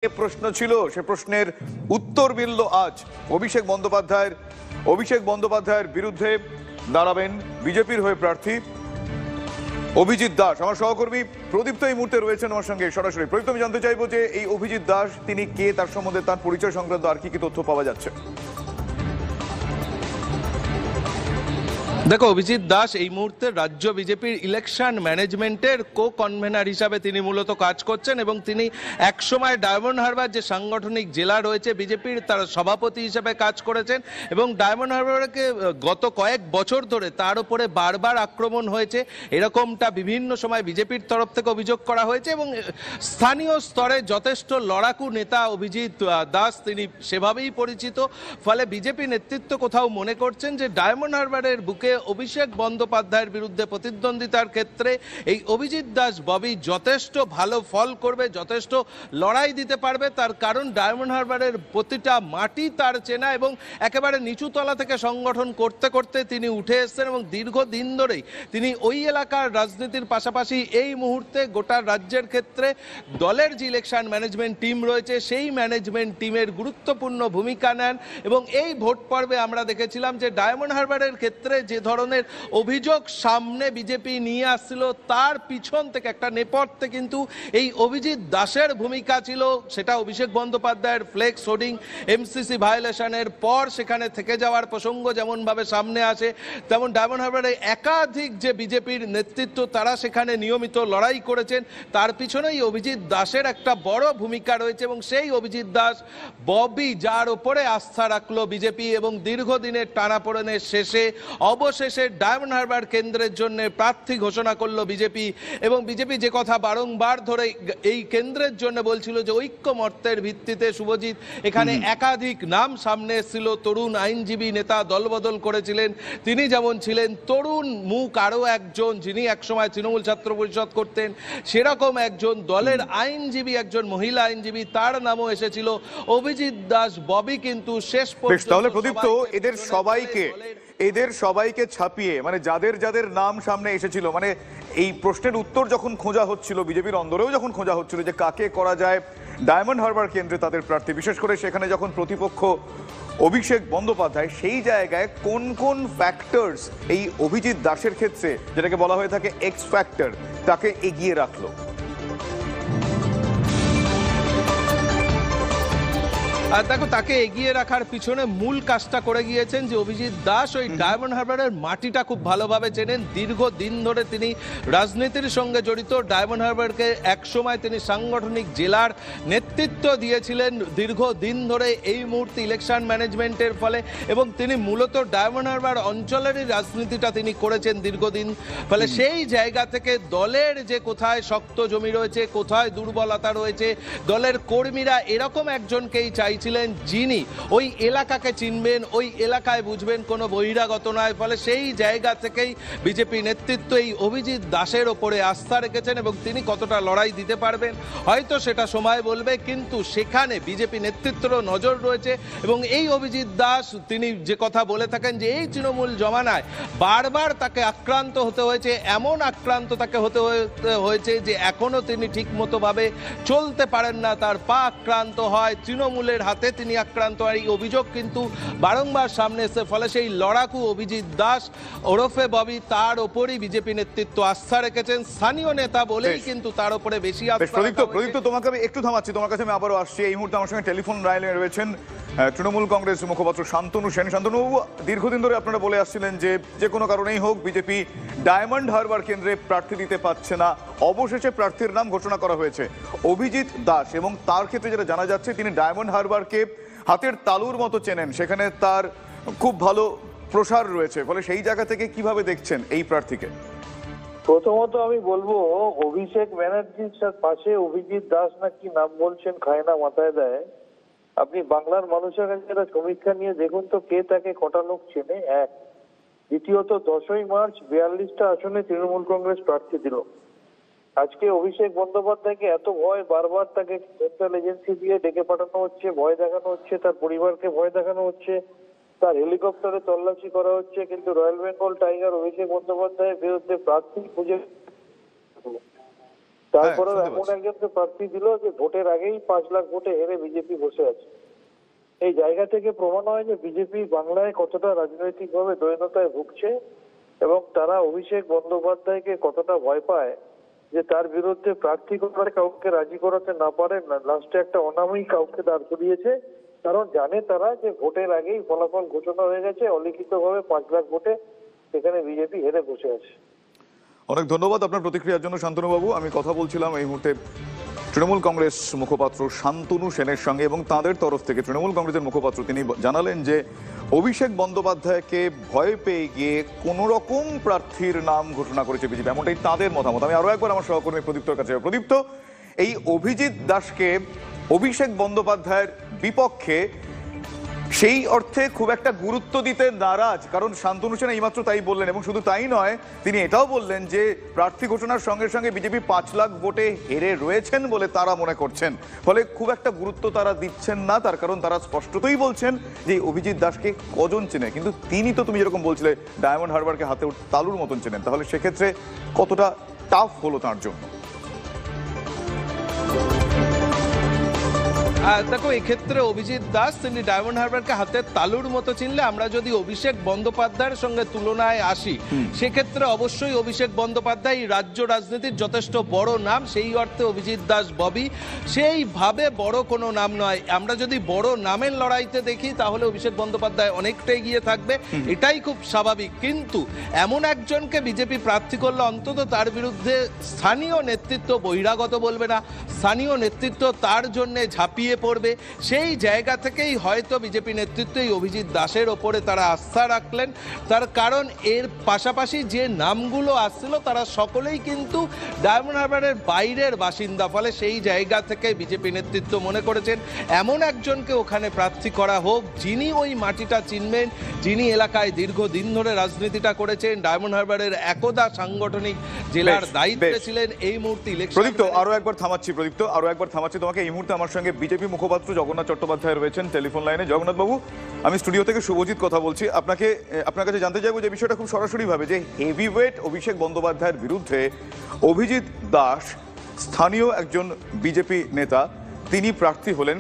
প্রশ্ন ছিল সে প্রশ্নের উত্তর মিলল আজ। অভিষেক বন্দ্যোপাধ্যায়ের বিরুদ্ধে দাঁড়াবেন বিজেপির হয়ে প্রার্থী অভিজিৎ দাস। আমার সহকর্মী প্রদীপ্ত এই মুহূর্তে রয়েছেন আমার সঙ্গে সরাসরি। প্রদীপ্ত, আমি জানতে চাইবো যে এই অভিজিৎ দাস তিনি কে, তার সম্বন্ধে তার পরিচয় সংক্রান্ত আর কি কি তথ্য পাওয়া যাচ্ছে? দেখো, অভিজিৎ দাস এই মুহূর্তে রাজ্য বিজেপির ইলেকশন ম্যানেজমেন্টের কো কনভেনার হিসাবে তিনি মূলত কাজ করছেন এবং তিনি একসময় ডায়মন্ড হারবার যে সাংগঠনিক জেলা রয়েছে বিজেপির, তার সভাপতি হিসাবে কাজ করেছেন এবং ডায়মন্ড হারবারকে গত কয়েক বছর ধরে তার উপরে বারবার আক্রমণ হয়েছে, এরকমটা বিভিন্ন সময় বিজেপির তরফ থেকে অভিযোগ করা হয়েছে এবং স্থানীয় স্তরে যথেষ্ট লড়াকু নেতা অভিজিৎ দাস, তিনি সেভাবেই পরিচিত। ফলে বিজেপি নেতৃত্ব কোথাও মনে করছেন যে ডায়মন্ড হারবারের বুকে অভিষেক বন্দ্যোপাধ্যায়ের বিরুদ্ধে প্রতিদ্বন্দ্বিতার ক্ষেত্রে এই অভিজিৎ দাস ববি যথেষ্ট ভালো ফল করবে, যথেষ্ট লড়াই দিতে পারবে। তার কারণ ডায়মন্ড হারবারের প্রতিটা মাটি তার চেনা এবং একেবারে নিচু তলা থেকে সংগঠন করতে করতে তিনি উঠে এসেছেন এবং দীর্ঘদিন ধরেই তিনি ওই এলাকার রাজনীতির পাশাপাশি এই মুহূর্তে গোটা রাজ্যের ক্ষেত্রে দলের যে ইলেকশন ম্যানেজমেন্ট টিম রয়েছে সেই ম্যানেজমেন্ট টিমের গুরুত্বপূর্ণ ভূমিকা নেন। এবং এই ভোট পর্বে আমরা দেখেছিলাম যে ডায়মন্ড হারবারের ক্ষেত্রে যে ধরনের অভিযোগ সামনে বিজেপি নিয়ে আসছিল তার পিছন থেকে একটা নেপথ্যে কিন্তু এই অভিজিৎ দাসের ভূমিকা ছিল। সেটা অভিষেক বন্দ্যোপাধ্যায়ের ফ্লেক্স হোর্ডিং এমসিসি ভায়োলেশনের পর সেখানে থেকে যাওয়ার প্রসঙ্গ যেমন ভাবে সামনে আসে, তেমন ডায়মন্ড হারবারে একাধিক যে বিজেপির নেতৃত্ব তারা সেখানে নিয়মিত লড়াই করেছেন, তার পিছনেই অভিজিৎ দাসের একটা বড় ভূমিকা রয়েছে। এবং সেই অভিজিৎ দাস ববি যার উপরে আস্থা রাখলো বিজেপি এবং দীর্ঘদিনের টানাপোড়েনের শেষে অবশেষে ডায়মন্ড হারবার কেন্দ্রের জন্য প্রার্থী ঘোষণা করলো বিজেপি। এবং বিজেপি যে কথা বারংবার ধরে এই কেন্দ্রের জন্য বলছিল যে ঐক্যমত্যের ভিত্তিতে শুভজিৎ, এখানে একাধিক নাম সামনে এসেছিল। তরুণ আইনজীবী নেতা দলবদল করেছিলেন, তিনি যেমন ছিলেন তরুণ মুখ আরও একজন যিনি একসময় তৃণমূল ছাত্র পরিষদ করতেন, সেরকম একজন দলের আইনজীবী, একজন মহিলা আইনজীবী, তার নামও এসেছিল অভিজিৎ দাস ববি। কিন্তু শেষ পর্যন্ত তাহলে প্রদীপ্ত এদের সবাইকে ছাপিয়ে, মানে যাদের যাদের নাম সামনে এসেছিল, মানে এই প্রশ্নের উত্তর যখন খোঁজা হচ্ছিল, বিজেপির অন্দরেও যখন খোঁজা হচ্ছিল যে কাকে করা যায় ডায়মন্ড হারবার কেন্দ্রে তাদের প্রার্থী, বিশেষ করে সেখানে যখন প্রতিপক্ষ অভিষেক বন্দ্যোপাধ্যায়, সেই জায়গায় কোন কোন ফ্যাক্টরস এই অভিজিৎ দাসের ক্ষেত্রে, যেটাকে বলা হয়ে থাকে এক্স ফ্যাক্টর, তাকে এগিয়ে রাখলো? আর দেখো, তাকে এগিয়ে রাখার পিছনে মূল কাজটা করে গিয়েছেন যে অভিজিৎ দাস ওই ডায়মন্ড হারবারের মাটিটা খুব ভালোভাবে চেনেন। দীর্ঘদিন ধরে তিনি রাজনীতির সঙ্গে জড়িত। ডায়মন্ড হারবারকে একসময় তিনি সাংগঠনিক জেলার নেতৃত্ব দিয়েছিলেন দীর্ঘদিন ধরে এই মুহূর্তে ইলেকশন ম্যানেজমেন্টের ফলে, এবং তিনি মূলত ডায়মন্ড হারবার অঞ্চলেরই রাজনীতিটা তিনি করেছেন দীর্ঘদিন। ফলে সেই জায়গা থেকে দলের যে কোথায় শক্ত জমি রয়েছে, কোথায় দুর্বলতা রয়েছে, দলের কর্মীরা এরকম একজনকেই চাই ছিলেন যিনি ওই এলাকাকে চিনবেন, ওই এলাকায় বুঝবেন, কোনো বহিরাগত নয়। ফলে সেই জায়গা থেকেই বিজেপি নেতৃত্ব এই অভিজিৎ দাসের ওপরে আস্থা রেখেছেন এবং তিনি কতটা লড়াই দিতে পারবেন হয়তো সেটা সময় বলবে, কিন্তু সেখানে বিজেপি নেতৃত্বেরও নজর রয়েছে। এবং এই অভিজিৎ দাস তিনি যে কথা বলে থাকেন যে এই তৃণমূল জমানায় বারবার তাকে আক্রান্ত হতে হয়েছে, এমন আক্রান্ত তাকে হতে হয়েছে যে এখনো তিনি ঠিক মতো ভাবে চলতে পারেন না, তার পা আক্রান্ত হয়, তৃণমূলের হাতে তিনি আক্রান্ত হয়। এই অভিযোগ কিন্তু বারংবার সামনে এসে, ফলে সেই লড়াকু অভিজিৎ দাস ওরফে ববি, তার ওপরই বিজেপি নেতৃত্ব আস্থা রেখেছেন। স্থানীয় নেতা বলেই কিন্তু তার উপরে বেশি আস্থা। প্রদীপ্ত, তোমাকে আমি একটু থামাচ্ছি, তোমার কাছে আমি আবারও আসছি। এই মুহূর্তে আমার সঙ্গে টেলিফোন লাইনে রয়েছেন তৃণমূল কংগ্রেস মুখপাত্র শান্তনু সেন। শান্তনু, দীর্ঘদিন ধরে আপনারা বলে আসছিলেন যে যে কোনো কারণেই হোক বিজেপি ডায়মন্ড হারবার কেন্দ্রে প্রার্থী দিতে পারছে না, অবশেষে প্রার্থীর নাম ঘোষণা করা হয়েছে অভিজিৎ দাস। এবং তার ক্ষেত্রে যেটা জানা যাচ্ছে, তিনি ডায়মন্ড হারবারকে হাতের তালুর মতো চেনেন, সেখানে তার খুব ভালো প্রসার রয়েছে। ফলে সেই জায়গা থেকে কিভাবে দেখছেন এই প্রার্থীকে? প্রথমত আমি বলবো, অভিষেক ব্যানার্জির পাশে অভিজিৎ দাস না কি নাম বলছেন, খায় না মাথায় দেয়। আপনি বাংলার মানুষের কাছে একটা সমীক্ষা নিয়ে দেখুন তো কে তাকে কটা লোক চেনে। এক, দ্বিতীয়ত 10ই মার্চ 42টা আসনে তৃণমূল কংগ্রেস প্রার্থী দিল। আজকে অভিষেক বন্দ্যোপাধ্যায়কে এত ভয়, বারবার তাকে সেন্ট্রাল এজেন্সি দিয়ে ডেকে পাঠানো হচ্ছে, ভয় দেখানো হচ্ছে, তার পরিবারকে ভয় দেখানো হচ্ছে, তার হেলিকপ্টারে তল্লাশি করা হচ্ছে, কিন্তু রয়্যাল বেঙ্গল টাইগার অভিষেক বন্দ্যোপাধ্যায়ের বিরুদ্ধে প্রার্থী খুঁজে তারপরে শুনতে এমন পাচ্ছি। একজনকে প্রার্থী দিল যে ভোটের আগেই 5 লাখ ভোটে হেরে বিজেপি বসে আছে। এই জায়গা থেকে প্রমাণ হয় যে বিজেপি বাংলায় কতটা রাজনৈতিকভাবে দৈন্যতায় ভুগছে এবং তারা অভিষেক বন্দ্যোপাধ্যায়কে কতটা ভয় পায় যে তার বিরুদ্ধে প্রার্থী করে কাউকে রাজি করাতে না পারে, লাস্টে একটা অনামী কাউকে দাঁড় করিয়েছে, কারণ জানে তারা যে ভোটের আগেই ফলাফল ঘোষণা হয়ে গেছে, অলিখিতভাবে 5 লাখ ভোটে সেখানে বিজেপি হেরে বসে আছে। অনেক ধন্যবাদ আপনার প্রতিক্রিয়ার জন্য শান্তনুবাবু। আমি কথা বলছিলাম এই মুহূর্তে তৃণমূল কংগ্রেস মুখপাত্র শান্তনু সেনের সঙ্গে, এবং তাদের তরফ থেকে তৃণমূল কংগ্রেসের মুখপাত্র তিনি জানালেন যে অভিষেক বন্দ্যোপাধ্যায়কে ভয় পেয়ে গিয়ে কোনো রকম প্রার্থীর নাম ঘোষণা করেছে বিজেপি, এমনটাই তাদের মতামত। আমি আরো একবার আমার সহকর্মী প্রদীপ্তর কাছে যাব। প্রদীপ্ত, এই অভিজিৎ দাসকে অভিষেক বন্দ্যোপাধ্যায়ের বিপক্ষে সেই অর্থে খুব একটা গুরুত্ব দিতে নারাজ, কারণ শান্তনু সেন এইমাত্র তাই বললেন, এবং শুধু তাই নয়, তিনি এটাও বললেন যে প্রার্থী ঘোষণার সঙ্গে সঙ্গে বিজেপি 5 লাখ ভোটে হেরে রয়েছেন বলে তারা মনে করছেন, ফলে খুব একটা গুরুত্ব তারা দিচ্ছেন না। তার কারণ তারা স্পষ্টতই বলছেন যে অভিজিৎ দাসকে কজন চেনে, কিন্তু তিনি তো তুমি যেরকম বলছিলে ডায়মন্ড হারবারকে হাতে তালুর মতন চেনেন, তাহলে সেক্ষেত্রে কতটা টাফ হলো তার জন্য? দেখো, এক্ষেত্রে অভিজিৎ দাস তিনি ডায়মন্ড হারবারকে হাতের তালুর মতো চিনলে, আমরা যদি অভিষেক বন্দ্যোপাধ্যায়ের সঙ্গে তুলনায় আসি সেক্ষেত্রে অবশ্যই অভিষেক বন্দ্যোপাধ্যায় রাজ্য রাজনীতির যথেষ্ট বড় নাম, সেই অর্থে অভিজিৎ দাস ববি সেইভাবে বড় কোনো নাম নয়। আমরা যদি বড় নামের লড়াইতে দেখি তাহলে অভিষেক বন্দ্যোপাধ্যায় অনেকটা এগিয়ে থাকবে, এটাই খুব স্বাভাবিক। কিন্তু এমন একজনকে বিজেপি প্রার্থী করলে অন্তত তার বিরুদ্ধে স্থানীয় নেতৃত্ব বহিরাগত বলবে না, স্থানীয় নেতৃত্ব তার জন্য ঝাঁপিয়ে পড়বে। সেই জায়গা থেকেই হয়তো বিজেপি নেতৃত্ব এই অভিজিৎ দাসের ওপরে তারা আস্থা রাখলেন। তার কারণ এর পাশাপাশি যে নামগুলো আসছিল তারা সকলেই কিন্তু ডায়মন্ড হারবারের বাইরের বাসিন্দা, ফলে সেই জায়গা থেকে বিজেপি নেতৃত্ব মনে করেছেন এমন একজনকে ওখানে প্রার্থী করা হোক যিনি ওই মাটিটা চিনবেন, যিনি এলাকায় দীর্ঘদিন ধরে রাজনীতিটা করেছেন, ডায়মন্ড হারবারের একদা সাংগঠনিক জেলার দায়িত্বে ছিলেন। এই মুহূর্তে ইলেকশন প্রদীপ্ত, আরো একবার থামাচ্ছি তোমাকে। এই মুহূর্তে আমার সঙ্গে বিজেপি মুখপাত্র জগন্নাথ চট্টোপাধ্যায় রয়েছেন টেলিফোন লাইনে। জগন্নাথ বাবু, আমি স্টুডিও থেকে শুভজিৎ কথা বলছি। আপনার কাছে জানতে চাইবো যে বিষয়টা খুব সরাসরি ভাবে যে হেভিওয়েট অভিষেক বন্দ্যোপাধ্যায়ের বিরুদ্ধে অভিজিৎ দাস স্থানীয় একজন বিজেপি নেতা, তিনি প্রার্থী হলেন।